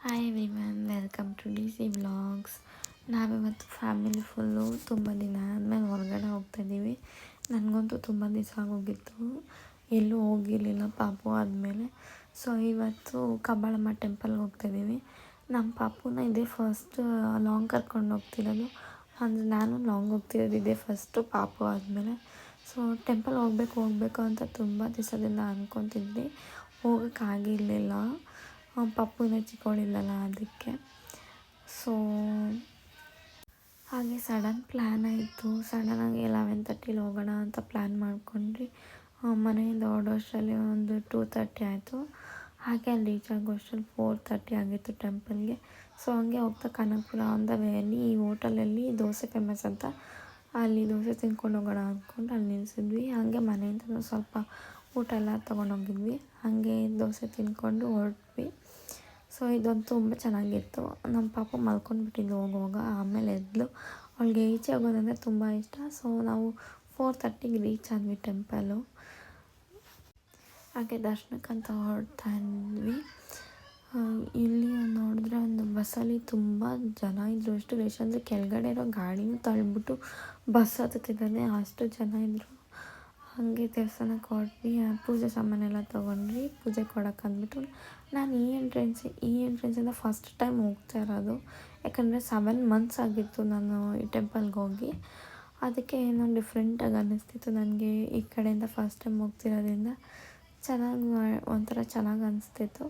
Hi everyone, welcome to D C vlogs. ನಾವಿವತ್ತು family full ತುಂಬ ದಿನ ಆದಮೇಲೆ ಹೊರಗಡೆ ಹೋಗ್ತಾಯಿದ್ದೀವಿ. ನನಗಂತೂ ತುಂಬ ದಿವಸ ಆಗೋಗಿತ್ತು, ಎಲ್ಲೂ ಹೋಗಿರಲಿಲ್ಲ ಪಾಪು ಆದಮೇಲೆ. ಸೊ ಇವತ್ತು ಕಬ್ಬಾಳಮ್ಮ ಟೆಂಪಲ್ಗೆ ಹೋಗ್ತಾಯಿದ್ದೀವಿ. ನಮ್ಮ ಪಾಪುನ ಇದೇ ಫಸ್ಟ್ ಲಾಂಗ್ ಕರ್ಕೊಂಡು ಹೋಗ್ತಿರೋದು. ಅಂದರೆ ನಾನು ಲಾಂಗ್ ಹೋಗ್ತಿರೋದು ಇದೇ ಫಸ್ಟು ಪಾಪು ಆದಮೇಲೆ. ಸೊ ಟೆಂಪಲ್ ಹೋಗಬೇಕು ಅಂತ ತುಂಬ ದಿವಸದಿಂದ ಅಂದ್ಕೊತಿದ್ವಿ, ಹೋಗೋಕ್ಕಾಗಿರಲಿಲ್ಲ. ಪಪ್ಪುನ ಚಿಕ್ಕವಳಿಲ್ಲಲ್ಲ ಅದಕ್ಕೆ. ಸೊ ಹಾಗೆ ಸಡನ್ ಪ್ಲ್ಯಾನ್ ಆಯಿತು. ಸಡನ್ನಾಗಿ 11:30 ಹೋಗೋಣ ಅಂತ ಪ್ಲ್ಯಾನ್ ಮಾಡ್ಕೊಂಡ್ರಿ. ಮನೆಯಿಂದ ಹೊರಡೋಷ್ಟರಲ್ಲಿ ಒಂದು 2:30 ಆಯಿತು. ಹಾಗೆ ಅಲ್ಲಿ ರೀಚ್ ಆಗೋಷ್ಟರಲ್ಲಿ 4:30 ಆಗಿತ್ತು ಟೆಂಪಲ್ಗೆ. ಸೊ ಹಂಗೆ ಹೋಗ್ತಾ ಕನಕಪುರ ಆನ್ ದ ವೇಯಲ್ಲಿ ಈ ಹೋಟೆಲಲ್ಲಿ ದೋಸೆ ಫೇಮಸ್ ಅಂತ, ಅಲ್ಲಿ ದೋಸೆ ತಿನ್ಕೊಂಡು ಹೋಗೋಣ ಅಂದ್ಕೊಂಡು ಅಲ್ಲಿ ನಿಲ್ಲಿಸಿದ್ವಿ. ಹಾಗೆ ಮನೆಯಿಂದ ಸ್ವಲ್ಪ ಊಟ ಎಲ್ಲ ತೊಗೊಂಡೋಗಿದ್ವಿ. ಹಾಗೆ ದೋಸೆ ತಿಂದ್ಕೊಂಡು ಹೊರಟ್ವಿ. ಸೊ ಇದೊಂದು ತುಂಬ ಚೆನ್ನಾಗಿತ್ತು. ನಮ್ಮ ಪಾಪ ಮಲ್ಕೊಂಡ್ಬಿಟ್ಟಿದ್ಲು ಹೋಗುವಾಗ. ಆಮೇಲೆ ಎದ್ಲು. ಅವಳಿಗೆ ಈಚೆ ಆಗೋದಂದರೆ ತುಂಬ ಇಷ್ಟ. ಸೊ ನಾವು 4:30ಗೆ ರೀಚ್ ಆದ್ವಿ ಟೆಂಪಲು. ಹಾಗೆ ದರ್ಶನಕ್ಕಂತ ಹೊರಡ್ತಾ ಇದ್ವಿ. ಇಲ್ಲಿ ನೋಡಿದ್ರೆ ಒಂದು ಬಸ್ಸಲ್ಲಿ ತುಂಬ ಜನ ಇದ್ದರು. ಎಷ್ಟು ರಶ್ ಅಂದರೆ ಕೆಳಗಡೆ ಇರೋ ಗಾಡಿನೂ ತಳ್ಳಿಬಿಟ್ಟು ಬಸ್ ಹತ್ತುತ್ತಿದ್ದಾನೆ, ಅಷ್ಟು ಜನ ಇದ್ದರು. ಹಾಗೆ ದೇವಸ್ಥಾನಕ್ಕೆ ಹೊರಟ್ವಿ. ಪೂಜೆ ಸಾಮಾನೆಲ್ಲ ತೊಗೊಂಡ್ವಿ. ಪೂಜೆ ಕೊಡೋಕೆ ಅಂದ್ಬಿಟ್ಟು ನಾನು ಈ ಎಂಟ್ರೆನ್ಸಿಂದ ಫಸ್ಟ್ ಟೈಮ್ ಹೋಗ್ತಾ ಇರೋದು. ಯಾಕಂದರೆ 7 months ಆಗಿತ್ತು ನಾನು ಈ ಟೆಂಪಲ್ಗೆ ಹೋಗಿ. ಅದಕ್ಕೆ ಏನೋ ಡಿಫ್ರೆಂಟಾಗಿ ಅನ್ನಿಸ್ತಿತ್ತು ನನಗೆ. ಈ ಕಡೆಯಿಂದ ಫಸ್ಟ್ ಟೈಮ್ ಹೋಗ್ತಿರೋದ್ರಿಂದ ಒಂಥರ ಚೆನ್ನಾಗಿ ಅನಿಸ್ತಿತ್ತು.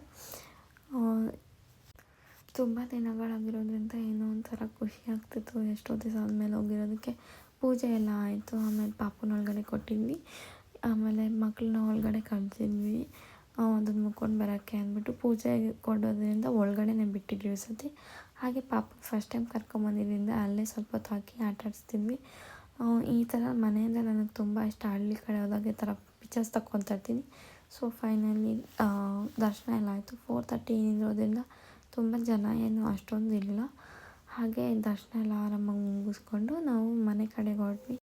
ತುಂಬ ದಿನಗಳಾಗಿರೋದ್ರಿಂದ ಏನೋ ಒಂಥರ ಖುಷಿ ಆಗ್ತಿತ್ತು, ಎಷ್ಟೋ ದಿವಸ ಆದಮೇಲೆ ಹೋಗಿರೋದಕ್ಕೆ. ಪೂಜೆ ಎಲ್ಲ ಆಯಿತು. ಆಮೇಲೆ ಪಾಪುನ ಒಳಗಡೆ ಕೊಟ್ಟಿದ್ವಿ. ಆಮೇಲೆ ಮಕ್ಕಳನ್ನ ಒಳಗಡೆ ಕಳಿಸಿದ್ವಿ. ಅದನ್ನು ಮುಕ್ಕೊಂಡು ಬರೋಕ್ಕೆ ಅಂದ್ಬಿಟ್ಟು ಪೂಜೆ ಕೊಡೋದ್ರಿಂದ ಒಳಗಡೆನೇ ಬಿಟ್ಟಿದ್ವಿ ಈ ಸತಿ. ಹಾಗೆ ಪಾಪು ಫಸ್ಟ್ ಟೈಮ್ ಕರ್ಕೊಂಬಂದಿದ್ದರಿಂದ ಅಲ್ಲೇ ಸ್ವಲ್ಪ ಹೊತ್ತು ಹಾಕಿ ಆಟ ಆಡಿಸ್ತಿದ್ವಿ. ಈ ಥರ ಮನೆಯಿಂದ ನನಗೆ ತುಂಬ ಇಷ್ಟ. ಹಳ್ಳಿ ಕಡೆ ಹೋದಾಗ ಈ ಥರ ಪಿಕ್ಚರ್ಸ್ ತಗೊತಾ ಇರ್ತೀನಿ. ಸೊ ಫೈನಲಿ ದರ್ಶನ ಎಲ್ಲ ಆಯಿತು. 4:30 ಇರೋದ್ರಿಂದ ತುಂಬ ಜನ ಏನು ಅಷ್ಟೊಂದು ಇಲ್ಲ. ಹಾಗೆ ದರ್ಶನ ಎಲ್ಲ ಆರಾಮಾಗಿ ಮುಗಿಸ್ಕೊಂಡು ನಾವು ಮನೆ ಕಡೆಗೆ ಹೊರಟ್ವಿ.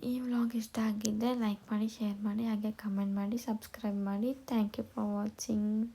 ಈ ವ್ಲಾಗ್ ಇಷ್ಟ ಆಗಿದ್ದರೆ ಲೈಕ್ ಮಾಡಿ, ಶೇರ್ ಮಾಡಿ, ಹಾಗೆ ಕಮೆಂಟ್ ಮಾಡಿ, ಸಬ್ಸ್ಕ್ರೈಬ್ ಮಾಡಿ. Thank you for watching.